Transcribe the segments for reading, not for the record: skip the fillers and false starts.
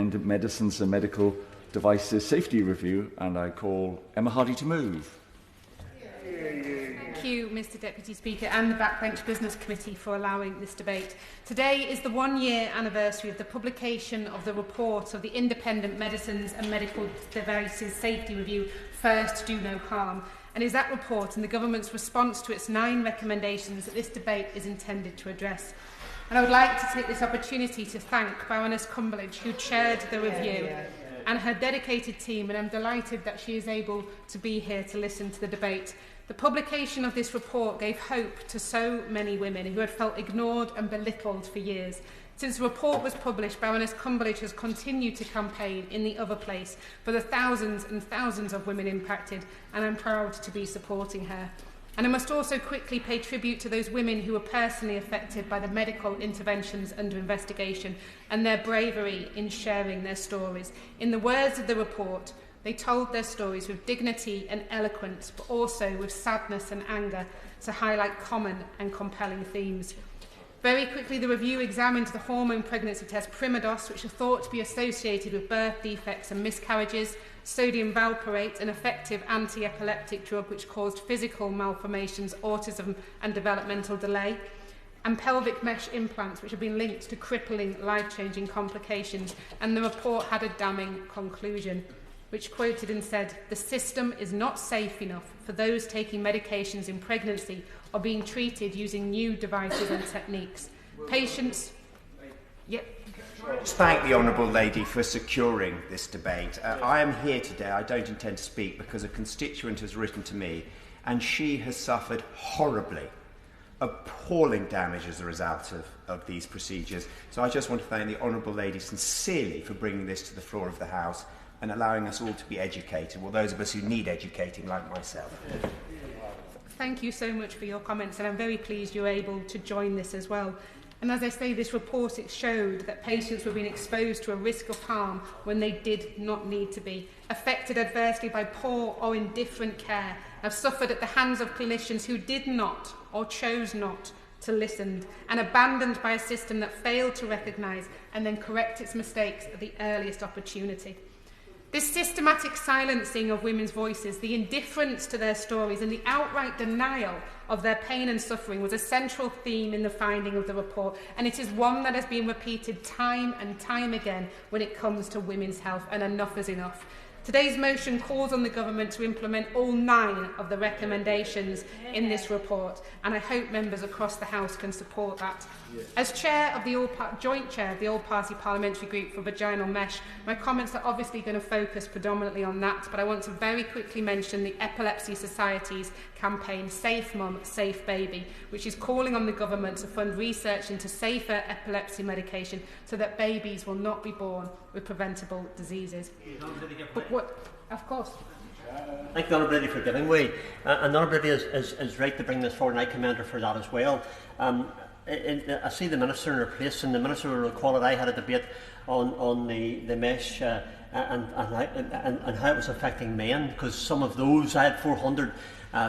Independent Medicines and Medical Devices Safety Review, and I call Emma Hardy to move. Thank you, Mr Deputy Speaker, and the Backbench Business Committee for allowing this debate. Today is the one-year anniversary of the publication of the report of the Independent Medicines and Medical Devices Safety Review, First Do No Harm, and is that report and the Government's response to its 9 recommendations that this debate is intended to address. And I would like to take this opportunity to thank Baroness Cumberledge, who chaired the review, and her dedicated team, and I'm delighted that she is able to be here to listen to the debate. The publication of this report gave hope to so many women who had felt ignored and belittled for years. Since the report was published, Baroness Cumberledge has continued to campaign in the other place for the thousands and thousands of women impacted, and I'm proud to be supporting her. And I must also quickly pay tribute to those women who were personally affected by the medical interventions under investigation and their bravery in sharing their stories. In the words of the report, they told their stories with dignity and eloquence, but also with sadness and anger to highlight common and compelling themes. Very quickly, the review examined the hormone pregnancy test Primodos, which are thought to be associated with birth defects and miscarriages, sodium valproate, an effective anti-epileptic drug which caused physical malformations, autism and developmental delay, and pelvic mesh implants, which have been linked to crippling, life-changing complications. And the report had a damning conclusion, which quoted and said, "The system is not safe enough for those taking medications in pregnancy or being treated using new devices and techniques. Patients..." Yep. Thank the Honourable Lady for securing this debate. I am here today, I don't intend to speak, because a constituent has written to me and she has suffered horribly, appalling damage as a result of these procedures. So I just want to thank the Honourable Lady sincerely for bringing this to the floor of the House and allowing us all to be educated, well, those of us who need educating, like myself. Thank you so much for your comments, and I'm very pleased you're able to join this as well. And as I say, this report, it showed that patients were being exposed to a risk of harm when they did not need to be, affected adversely by poor or indifferent care, have suffered at the hands of clinicians who did not or chose not to listen, and abandoned by a system that failed to recognise and then correct its mistakes at the earliest opportunity. This systematic silencing of women's voices, the indifference to their stories and the outright denial of their pain and suffering was a central theme in the finding of the report, and it is one that has been repeated time and time again when it comes to women's health, and enough is enough. Today's motion calls on the Government to implement all 9 of the recommendations in this report, and I hope members across the House can support that. As chair of the joint chair of the All-Party Parliamentary Group for Vaginal Mesh, my comments are obviously going to focus predominantly on that, but I want to very quickly mention the Epilepsy Society's campaign Safe Mum, Safe Baby, which is calling on the Government to fund research into safer epilepsy medication so that babies will not be born with preventable diseases. Of course. Thank the Honourable Lady for giving way. And the Honourable Lady is right to bring this forward, and I commend her for that as well. I see the Minister in her place, and the Minister will recall that I had a debate on the mesh and how it was affecting men, because some of those, I had 400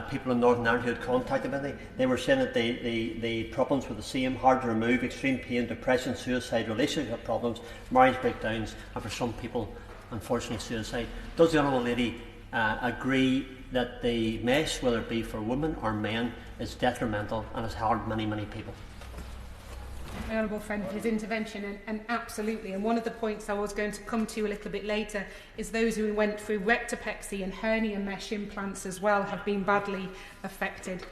people in Northern Ireland who had contacted me. They were saying that the problems were the same: hard to remove, extreme pain, depression, suicide, relationship problems, marriage breakdowns, and for some people, unfortunately, suicide. Does the Honourable Lady agree that the mesh, whether it be for women or men, is detrimental and has harmed many, many people? My honourable friend, his intervention, and absolutely. And one of the points I was going to come to a little bit later is those who went through rectopexy and hernia mesh implants as well have been badly affected.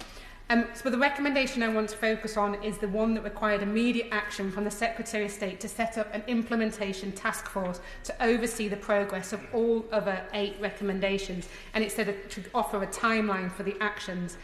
So the recommendation I want to focus on is the one that required immediate action from the Secretary of State to set up an implementation task force to oversee the progress of all other 8 recommendations, and it said it should offer a timeline for the actions.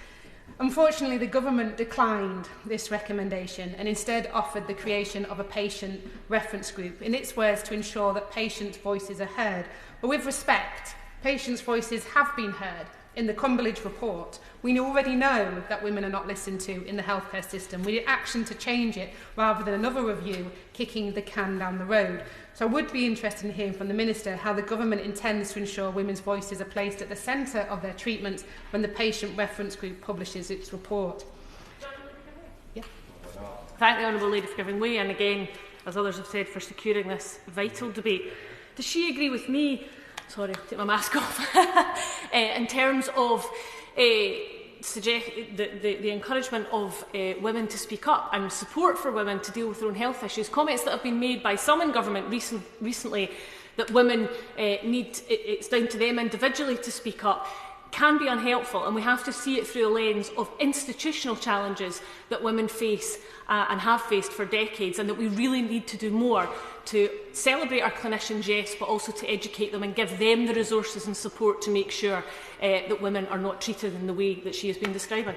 Unfortunately, the Government declined this recommendation and instead offered the creation of a patient reference group, in its words, to ensure that patients' voices are heard. But with respect, patients' voices have been heard. In the Cumberledge report, we already know that women are not listened to in the healthcare system. We need action to change it rather than another review kicking the can down the road. So I would be interested in hearing from the Minister how the Government intends to ensure women's voices are placed at the centre of their treatment when the patient reference group publishes its report. Yeah. Thank the Honourable Lady for giving way, and again, as others have said, for securing this vital debate. Does she agree with me, sorry, take my mask off, in terms of suggest the encouragement of women to speak up and support for women to deal with their own health issues? Comments that have been made by some in government recently that women it's down to them individually to speak up can be unhelpful, and we have to see it through a lens of institutional challenges that women face and have faced for decades, and that we really need to do more to celebrate our clinicians, yes, but also to educate them and give them the resources and support to make sure that women are not treated in the way that she has been describing.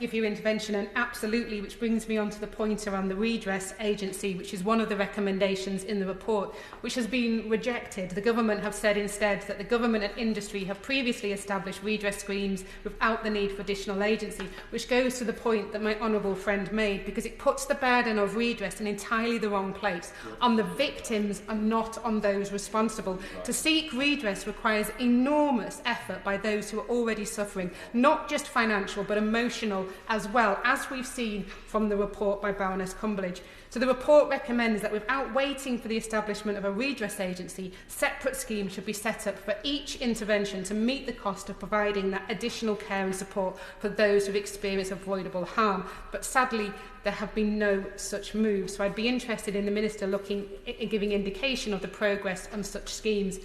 Thank you for your intervention, and absolutely, which brings me on to the point around the redress agency, which is one of the recommendations in the report, which has been rejected. The government have said instead that the government and industry have previously established redress schemes without the need for additional agency, which goes to the point that my honourable friend made, because it puts the burden of redress in entirely the wrong place, on the victims and not on those responsible. To seek redress requires enormous effort by those who are already suffering, not just financial but emotional as well, as we've seen from the report by Baroness Cumberledge. So the report recommends that without waiting for the establishment of a redress agency, separate schemes should be set up for each intervention to meet the cost of providing that additional care and support for those who have experienced avoidable harm. But sadly, there have been no such moves. So I'd be interested in the Minister giving indication of the progress on such schemes.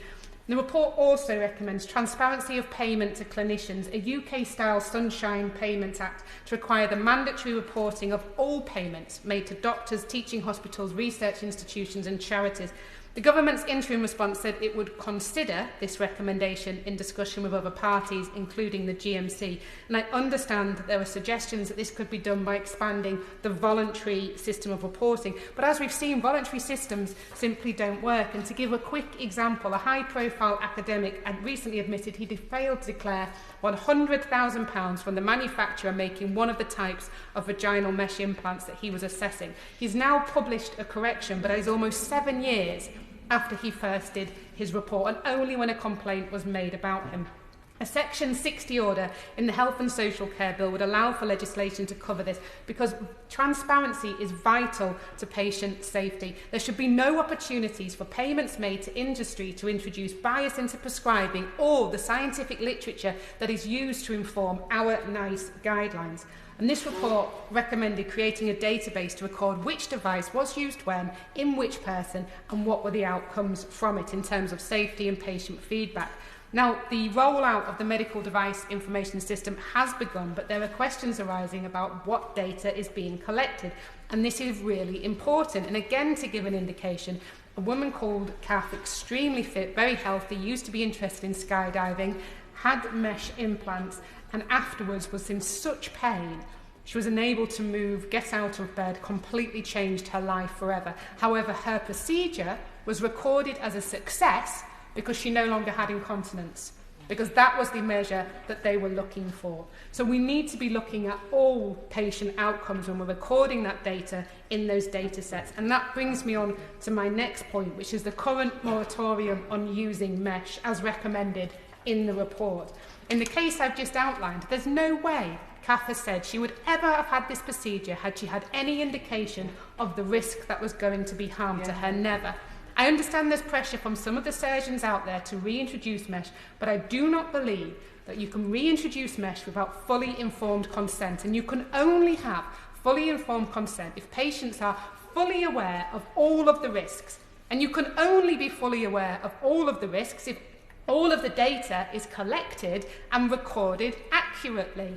The report also recommends transparency of payment to clinicians, a UK-style Sunshine Payment Act to require the mandatory reporting of all payments made to doctors, teaching hospitals, research institutions and charities. The government's interim response said it would consider this recommendation in discussion with other parties, including the GMC. And I understand that there are suggestions that this could be done by expanding the voluntary system of reporting. But as we've seen, voluntary systems simply don't work. And to give a quick example, a high-profile academic had recently admitted he'd failed to declare £100,000 from the manufacturer making one of the types of vaginal mesh implants that he was assessing. He's now published a correction, but it is almost 7 years after he first did his report, and only when a complaint was made about him. A Section 60 order in the Health and Social Care Bill would allow for legislation to cover this, because transparency is vital to patient safety. There should be no opportunities for payments made to industry to introduce bias into prescribing or the scientific literature that is used to inform our NICE guidelines. And this report recommended creating a database to record which device was used when, in which person, and what were the outcomes from it in terms of safety and patient feedback. Now, the rollout of the medical device information system has begun, but there are questions arising about what data is being collected. And this is really important. And again, to give an indication, a woman called Kath, extremely fit, very healthy, used to be interested in skydiving, had mesh implants, and afterwards was in such pain she was unable to move, get out of bed, completely changed her life forever. However, her procedure was recorded as a success because she no longer had incontinence, because that was the measure that they were looking for. So we need to be looking at all patient outcomes when we're recording that data in those data sets. And that brings me on to my next point, which is the current moratorium on using mesh as recommended in the report. In the case I've just outlined, there's no way Kath has said she would ever have had this procedure had she had any indication of the risk that was going to be harm to her. Never. I understand there's pressure from some of the surgeons out there to reintroduce mesh, but I do not believe that you can reintroduce mesh without fully informed consent. And you can only have fully informed consent if patients are fully aware of all of the risks. And you can only be fully aware of all of the risks if all of the data is collected and recorded accurately.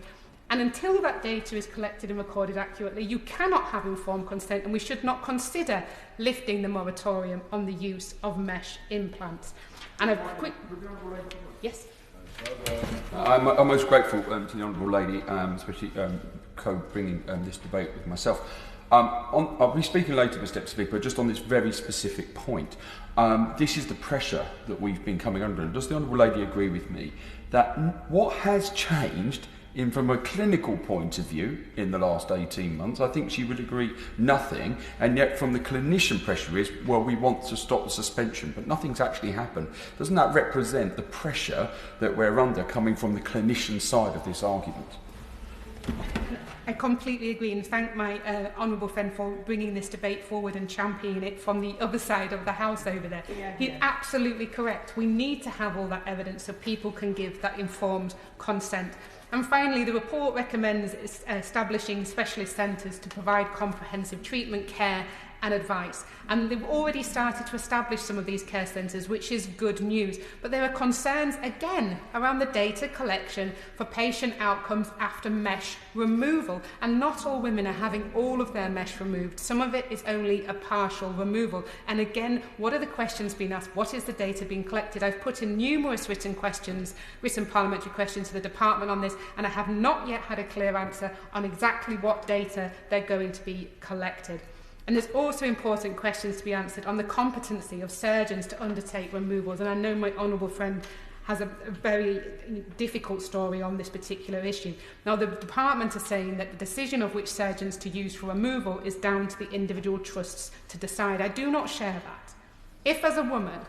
And until that data is collected and recorded accurately, you cannot have informed consent, and we should not consider lifting the moratorium on the use of mesh implants. And a quick... Yes? I'm most grateful to the Honourable Lady, especially co-bringing this debate with myself. I'll be speaking later, Mr Deputy Speaker, but just on this very specific point. This is the pressure that we've been coming under. And does the Honourable Lady agree with me that what has changed from a clinical point of view in the last 18 months, I think she would agree nothing, and yet from the clinician pressure is, well, we want to stop the suspension, but nothing's actually happened. Doesn't that represent the pressure that we're under coming from the clinician side of this argument? I completely agree and thank my honourable friend for bringing this debate forward and championing it from the other side of the house over there. He's absolutely correct. We need to have all that evidence so people can give that informed consent. And finally, the report recommends establishing specialist centres to provide comprehensive treatment, care and advice. And they've already started to establish some of these care centres, which is good news. But there are concerns, again, around the data collection for patient outcomes after mesh removal. And not all women are having all of their mesh removed. Some of it is only a partial removal. And again, what are the questions being asked? What is the data being collected? I've put in numerous written parliamentary questions to the department on this, and I have not yet had a clear answer on exactly what data they're going to be collected. And there's also important questions to be answered on the competency of surgeons to undertake removals. And I know my honourable friend has a very difficult story on this particular issue. Now, the department are saying that the decision of which surgeons to use for removal is down to the individual trusts to decide. I do not share that. If, as a woman,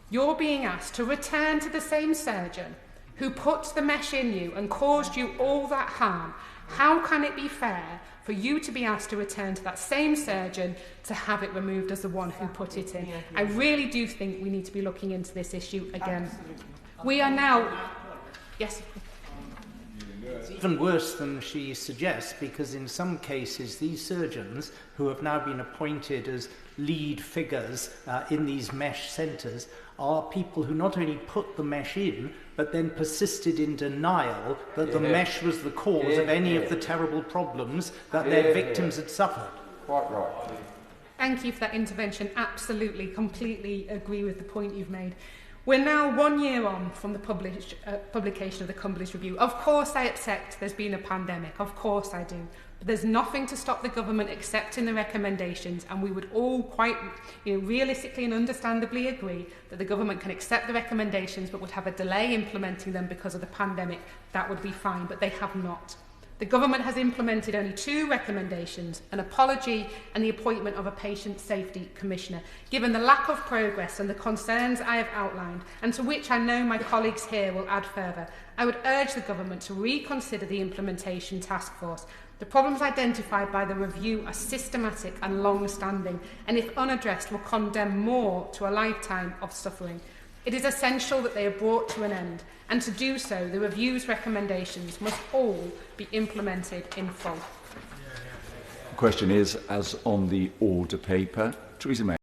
you're being asked to return to the same surgeon who put the mesh in you and caused you all that harm, how can it be fair for you to be asked to return to that same surgeon to have it removed as the one who put it in? I really do think we need to be looking into this issue again. Absolutely. We are now... Yes. It's even worse than she suggests, because in some cases these surgeons who have now been appointed as lead figures in these mesh centres are people who not only put the mesh in, but then persisted in denial that the mesh was the cause of any of the terrible problems that their victims had suffered. Quite right. Thank you for that intervention. Absolutely, completely agree with the point you've made. We're now 1 year on from the publication of the Cumberland's Review. Of course I accept there's been a pandemic, of course I do. But there's nothing to stop the government accepting the recommendations, and we would all quite realistically and understandably agree that the government can accept the recommendations but would have a delay implementing them because of the pandemic. That would be fine, but they have not. The government has implemented only 2 recommendations, an apology and the appointment of a patient safety commissioner. Given the lack of progress and the concerns I have outlined, and to which I know my colleagues here will add further, I would urge the government to reconsider the implementation task force. The problems identified by the review are systematic and long-standing, and if unaddressed will condemn more to a lifetime of suffering. It is essential that they are brought to an end, and to do so, the review's recommendations must all be implemented in full. The question is, as on the order paper, Theresa May.